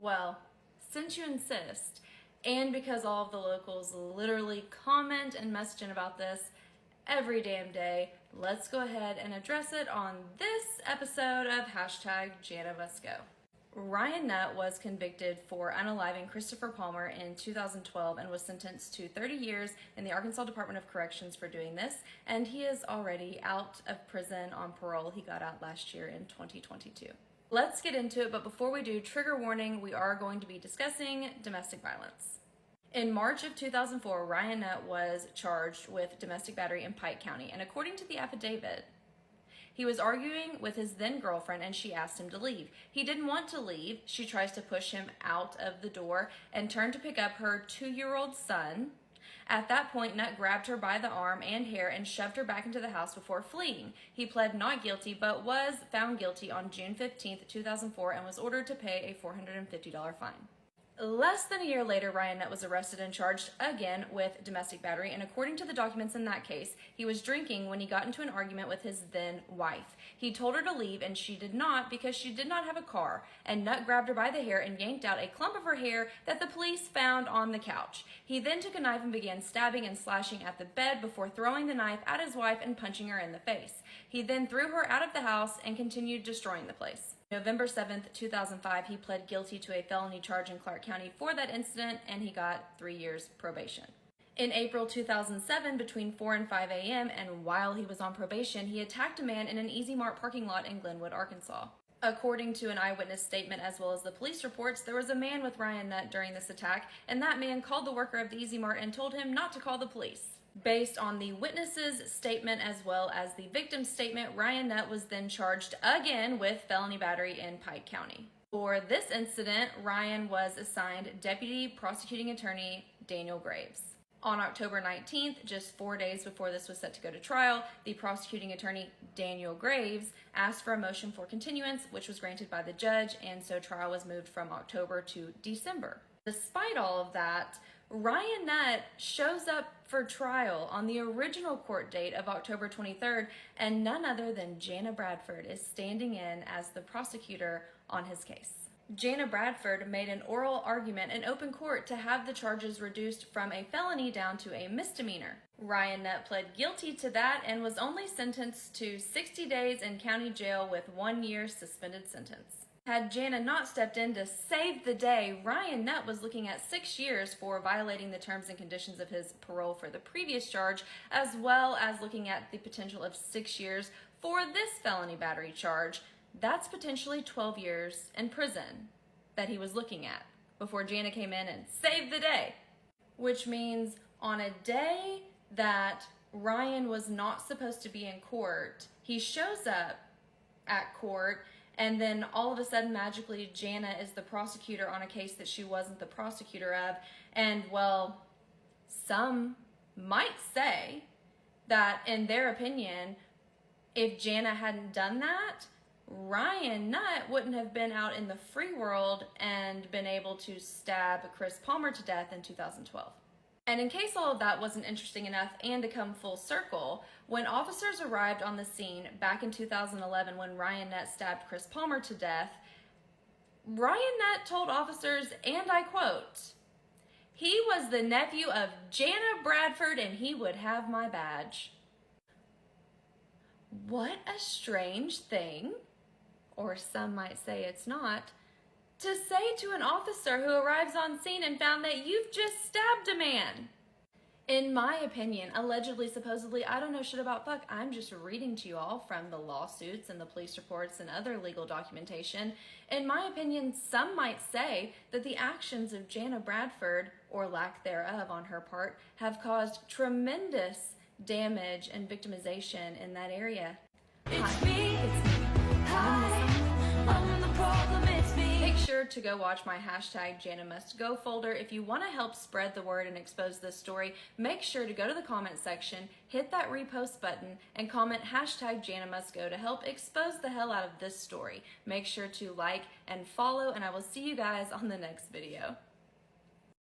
Well, since you insist, and because all of the locals literally comment and message in about this every damn day, let's go ahead and address it on this episode of Hashtag Jana Must Go. Ryan Nutt was convicted for unaliving Christopher Palmer in 2012 and was sentenced to 30 years in the Arkansas Department of Corrections for doing this, and he is already out of prison on parole. He got out last year in 2022. Let's get into it, but before we do, trigger warning, we are going to be discussing domestic violence. In March of 2004, Ryan Nutt was charged with domestic battery in Pike County, and according to the affidavit, he was arguing with his then girlfriend and she asked him to leave. He didn't want to leave. She tries to push him out of the door and turned to pick up her 2-year-old son. At that point, Nutt grabbed her by the arm and hair and shoved her back into the house before fleeing. He pled not guilty, but was found guilty on June 15, 2004, and was ordered to pay a $450 fine. Less than a year later, Ryan Nutt was arrested and charged again with domestic battery, and according to the documents in that case, he was drinking when he got into an argument with his then wife. He told her to leave, and she did not because she did not have a car, and Nutt grabbed her by the hair and yanked out a clump of her hair that the police found on the couch. He then took a knife and began stabbing and slashing at the bed before throwing the knife at his wife and punching her in the face. He then threw her out of the house and continued destroying the place. November 7th, 2005, he pled guilty to a felony charge in Clark County for that incident, and he got 3 years probation. In April 2007, between 4 and 5 a.m., and while he was on probation, he attacked a man in an Easy Mart parking lot in Glenwood, Arkansas. According to an eyewitness statement as well as the police reports, there was a man with Ryan Nutt during this attack, and that man called the worker of the Easy Mart and told him not to call the police. Based on the witness's statement as well as the victim's statement, Ryan Nutt was then charged again with felony battery in Pike County. For this incident, Ryan was assigned Deputy Prosecuting Attorney Daniel Graves. On October 19th, just 4 days before this was set to go to trial, the prosecuting attorney, Daniel Graves, asked for a motion for continuance, which was granted by the judge, and so trial was moved from October to December. Despite all of that, Ryan Nutt shows up for trial on the original court date of October 23rd, and none other than Jana Bradford is standing in as the prosecutor on his case. Jana Bradford made an oral argument in open court to have the charges reduced from a felony down to a misdemeanor. Ryan Nutt pled guilty to that and was only sentenced to 60 days in county jail with 1 year suspended sentence. Had Jana not stepped in to save the day, Ryan Nutt was looking at 6 years for violating the terms and conditions of his parole for the previous charge, as well as looking at the potential of 6 years for this felony battery charge. That's potentially 12 years in prison that he was looking at before Jana came in and saved the day. Which means on a day that Ryan was not supposed to be in court, he shows up at court, and then all of a sudden, magically, Jana is the prosecutor on a case that she wasn't the prosecutor of. And, well, some might say that, in their opinion, if Jana hadn't done that, Ryan Nutt wouldn't have been out in the free world and been able to stab Chris Palmer to death in 2012. And in case all of that wasn't interesting enough, and to come full circle, when officers arrived on the scene back in 2011 when Ryan Nutt stabbed Chris Palmer to death, Ryan Nutt told officers, and I quote, "He was the nephew of Jana Bradford and he would have my badge." What a strange thing, or some might say it's not, to say to an officer who arrives on scene and found that you've just stabbed a man. In my opinion, allegedly, supposedly, I don't know shit about fuck. I'm just reading to you all from the lawsuits and the police reports and other legal documentation. In my opinion, some might say that the actions of Jana Bradford, or lack thereof on her part, have caused tremendous damage and victimization in that area. It's me. I'm the problem, it's me. Make sure to go watch my hashtag Jana Must Go folder. If you want to help spread the word and expose this story, make sure to go to the comment section, hit that repost button, and comment hashtag Jana Must Go to help expose the hell out of this story. Make sure to like and follow, and I will see you guys on the next video.